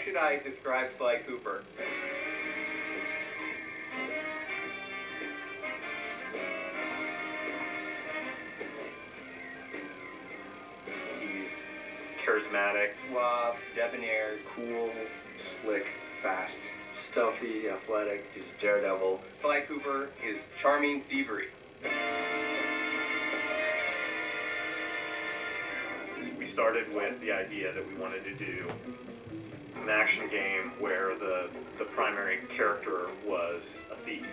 should I describe Sly Cooper? He's charismatic, Suave, debonair, cool, slick, fast, stealthy, athletic. He's a daredevil. Sly Cooper is charming thievery. We started with the idea that we wanted to do an action game where the primary character was a thief.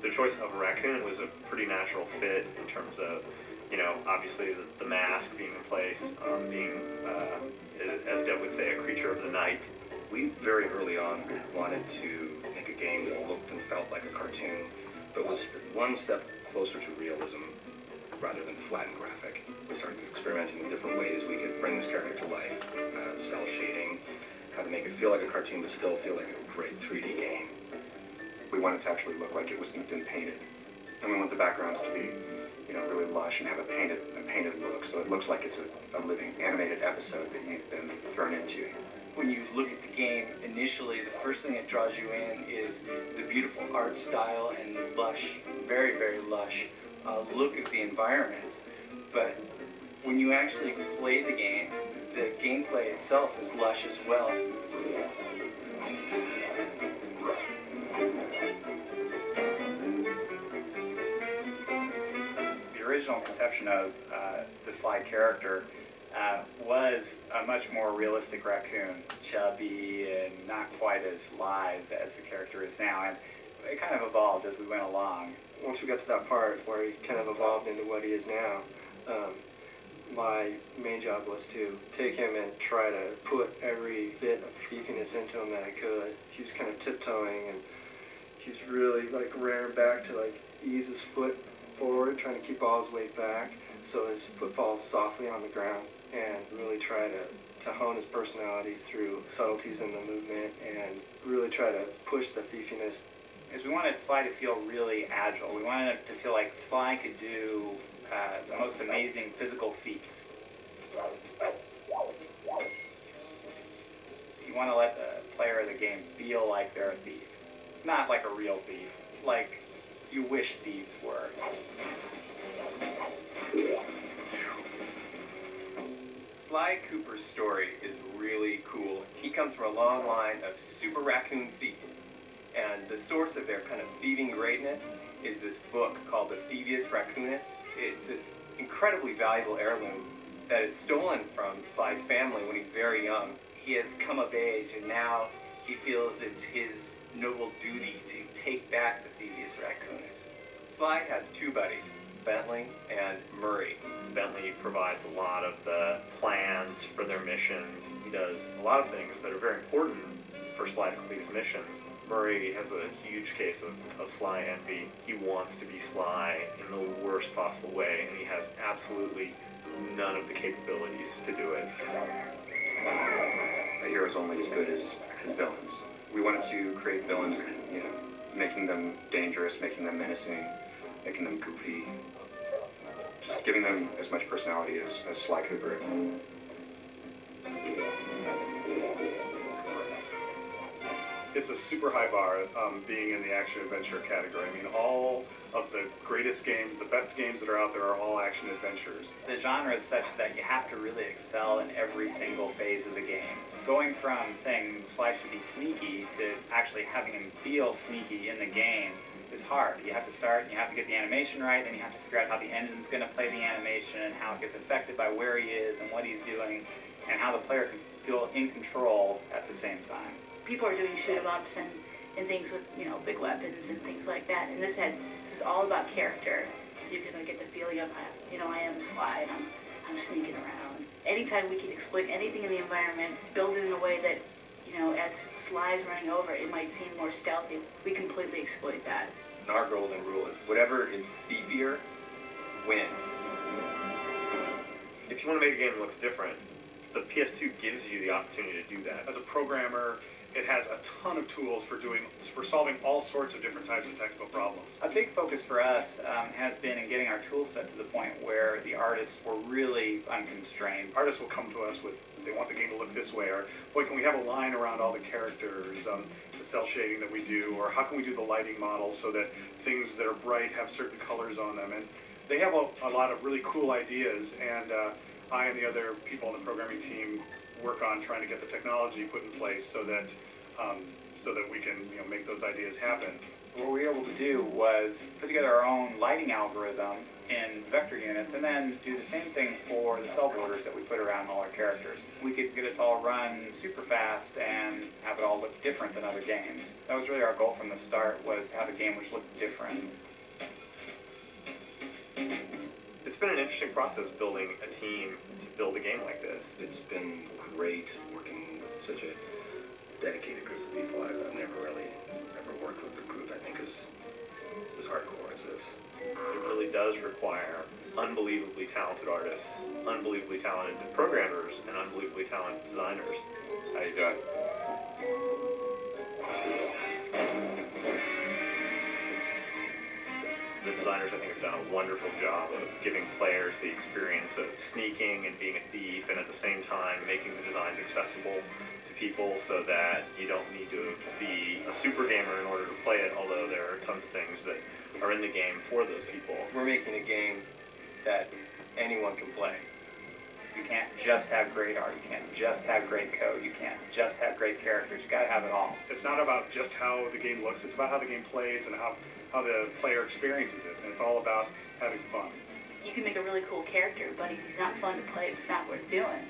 The choice of a raccoon was a pretty natural fit in terms of, you know, obviously the mask being in place, being, as Deb would say, a creature of the night. We very early on wanted to make a game that looked and felt like a cartoon, but was one step closer to realism rather than flat and graphic. We started experimenting with different ways we could bring this character to life, cell shading, how to make it feel like a cartoon but still feel like a great 3D game. We want it to actually look like it was been painted, and we want the backgrounds to be, you know, really lush and have a painted look, so it looks like it's a living animated episode that you've been thrown into. When you look at the game, initially the first thing that draws you in is the beautiful art style and lush, very, very lush look of the environments. But when you actually play the gameplay itself is lush as well. The original conception of the Sly character was a much more realistic raccoon, chubby and not quite as live as the character is now, and it kind of evolved as we went along. Once we got to that part where he kind of evolved into what he is now, my main job was to take him and try to put every bit of thiefiness into him that I could. He was kind of tiptoeing, and he's really like rearing back to like ease his foot forward, trying to keep all his weight back so his foot falls softly on the ground, and really try to hone his personality through subtleties in the movement and really try to push the thiefiness. Because we wanted Sly to feel really agile. We wanted it to feel like Sly could do the most amazing physical feats. You want to let the player of the game feel like they're a thief. Not like a real thief, like you wish thieves were. Sly Cooper's story is really cool. He comes from a long line of super raccoon thieves. And the source of their kind of thieving greatness is this book called the Thievius Raccoonus. It's this incredibly valuable heirloom that is stolen from Sly's family when he's very young. He has come of age, and now he feels it's his noble duty to take back the Thievius Raccoonus. Sly has two buddies, Bentley and Murray. Bentley provides a lot of the plans for their missions. He does a lot of things that are very important for Sly to complete his missions. Murray has a huge case of Sly envy. He wants to be Sly in the worst possible way, and he has absolutely none of the capabilities to do it. A hero is only as good as his villains. We wanted to create villains, you know, making them dangerous, making them menacing, making them goofy, just giving them as much personality as Sly Cooper. It's a super high bar being in the action-adventure category. I mean, all of the greatest games, the best games that are out there are all action-adventures. The genre is such that you have to really excel in every single phase of the game. Going from saying Sly should be sneaky to actually having him feel sneaky in the game is hard. You have to start and you have to get the animation right, then you have to figure out how the engine's going to play the animation and how it gets affected by where he is and what he's doing and how the player can feel in control at the same time. People are doing shoot-em-ups and things with, you know, big weapons and things like that. And this is all about character. So you can get the feeling of, you know, I am Sly and I'm sneaking around. Anytime we can exploit anything in the environment, build it in a way that, you know, as Sly's running over, it might seem more stealthy. We completely exploit that. Our golden rule is whatever is thievier wins. If you want to make a game that looks different, the PS2 gives you the opportunity to do that. As a programmer, it has a ton of tools for solving all sorts of different types of technical problems. A big focus for us has been in getting our tool set to the point where the artists were really unconstrained. Artists will come to us with, they want the game to look this way, or boy, can we have a line around all the characters, the cell shading that we do, or how can we do the lighting models so that things that are bright have certain colors on them. And they have a lot of really cool ideas, and I and the other people on the programming team work on trying to get the technology put in place so that we can make those ideas happen. What we were able to do was put together our own lighting algorithm in vector units and then do the same thing for the cell borders that we put around all our characters. We could get it to all run super fast and have it all look different than other games. That was really our goal from the start, was how the game would look different. It's been an interesting process building a team to build a game like this. It's been great working with such a dedicated group of people. I've never really worked with a group I think as hardcore as this. It really does require unbelievably talented artists, unbelievably talented programmers, and unbelievably talented designers. How you doing? The designers, I think, have done a wonderful job of giving players the experience of sneaking and being a thief, and at the same time making the designs accessible to people so that you don't need to be a super gamer in order to play it, although there are tons of things that are in the game for those people. We're making a game that anyone can play. You can't just have great art, you can't just have great code, you can't just have great characters, you gotta have it all. It's not about just how the game looks, it's about how the game plays and how the player experiences it, and it's all about having fun. You can make a really cool character, but if he's not fun to play, it's not worth doing.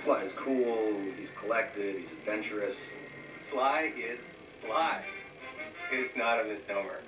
Sly is cool, he's collected, he's adventurous. Sly is Sly. It's not a misnomer.